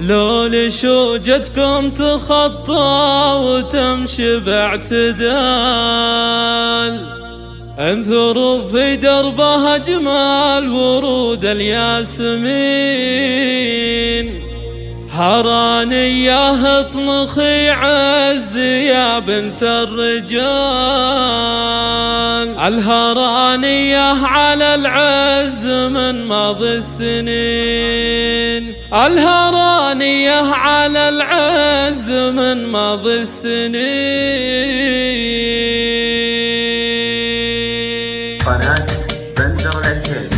لو لشوجتكم تخطى وتمشي باعتدال، انثروا في دربها أجمل ورود الياسمين. هرانية اطنخي عز يا بنت الرجال، الهرانية على العز من ماضي السنين، الهرانية على العز من ماضي السنين. قناة بندر العتيبي.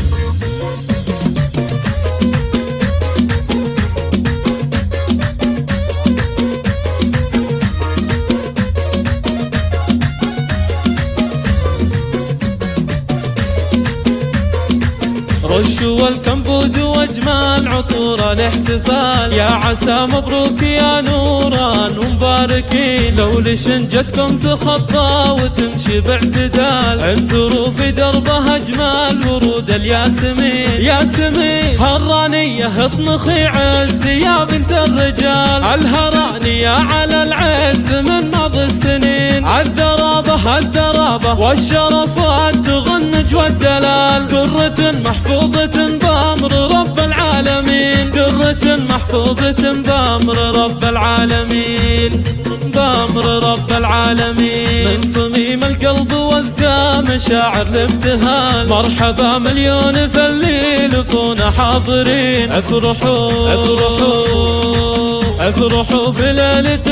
رشوا الكمبود واجمل عطور الاحتفال، يا عسى مبروك يا نوران ومباركين. لو لشنجتكم تخطى وتمشي باعتدال، انثروا في دربها اجمل ورود الياسمين. ياسمين هرانية اطنخي عز يا بنت الرجال، الهرانية على العز من ماضي السنين. الدرابة الدرابة والشرفات تغنج والدلال، درة محفوظة بأمر رب العالمين، درة محفوظة بأمر رب العالمين، بأمر رب العالمين. من صميم القلب وازقى مشاعر الابتهال، مرحبا مليون فالليل فونا حاضرين. افرحوا افرحوا افرحوا في ليلة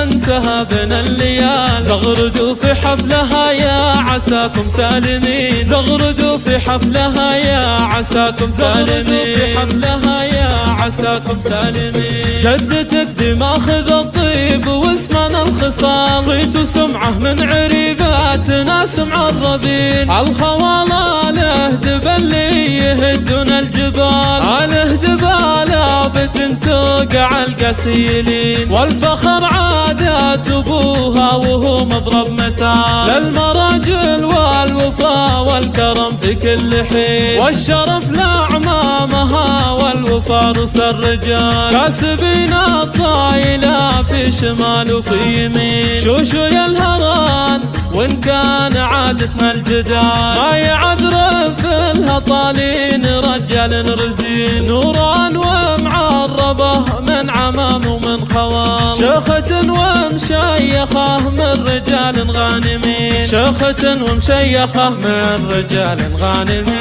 انسها بين الليال، زغردوا في حفلها يا عساكم سالمين، زغردوا في حفلها يا عساكم سالمين، في حفلها يا عساكم سالمين. جدتك دماخذ الطيب واسمنا الخصال، صيت وسمعه من عريباتنا سمع الربين. الخواله الاهدب اللي يهدون الجبال، الاهدب لابت توقع القسيلين. والفخر عادات ابوها وهو مضرب مثال، للمراجل والوفا والكرم في كل حين. والشرف لاعمامها والوفا رؤوس الرجال، كاسبين الطايله في شمال وفي يمين. شوشو يا الهران وإن كان عادتنا الجدال، ما يعذر في الهطالين رجال رزين. نوران ومعربه من عمام ومن خوام، شيخة ومشيخة من رجال غانمين، شيخة ومشيخة من رجال غانمين.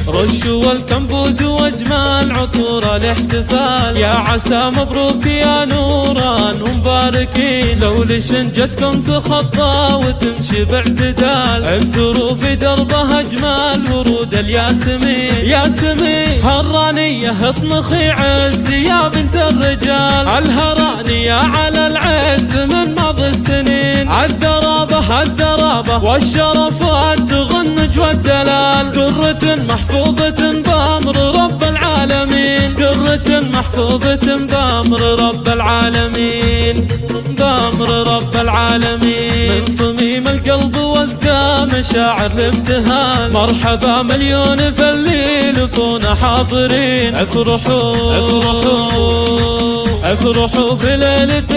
رشوا الكمبود واجمل عطور الاحتفال، يا عسى مبروك يا نوران ومباركين. لو لشنجتكم تخطى وتمشي باعتدال، انثروا في دربها اجمل ورود الياسمين. ياسمين هرانية اطنخي عز يا بنت الرجال، الهرانية على العز من ماضي السنين. الدرابة الدرابة والشرفات تغنج والدلال، درة محفوظة بأمر رب العالمين، درة محفوظة بأمر رب العالمين، بأمر رب العالمين. من صميم القلب وازقى مشاعر الابتهال، مرحبا مليون فالليل فونا حاضرين. افرحوا افرحوا افرحوا في ليلة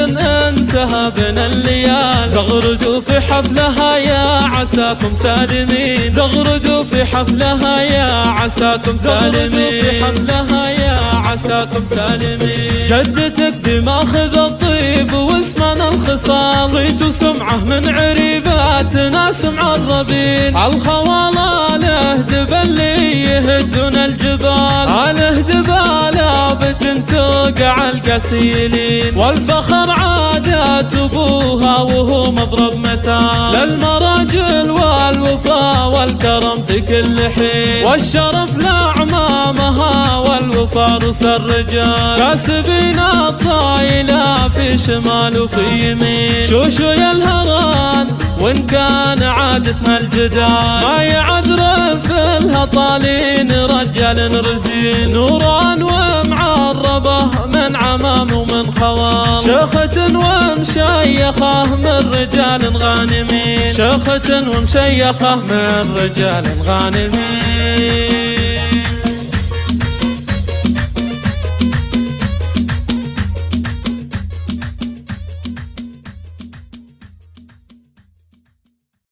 انسها بين الليال، زغردوا في حفلها يا عساكم سالمين، زغردوا في حفلها يا عساكم سالمين، في حفلها يا عساكم سالمين. جدتك دماخذ الطيب واسمنا الخصال، صيت وسمعه من عريباتنا سمع الربين. الخواله الاهدب اللي يهدون الجبال، الاهدب لابت توقع القسيلين. والفخر عادات ابوها وهو مضرب مثال، للمراجل والوفا والكرم في كل حين. والشرف لاعمامها والوفا رؤوس الرجال، كاسبين الطايله في شمال وفي يمين. شوشو يا الهران وإن كان عادتنا الجدال، ما يعذر في الهطالين رجال رزين. نوران ومع شيخة ومشيخة من رجال غانمين، شيخة ومشيخة من رجال غانمين.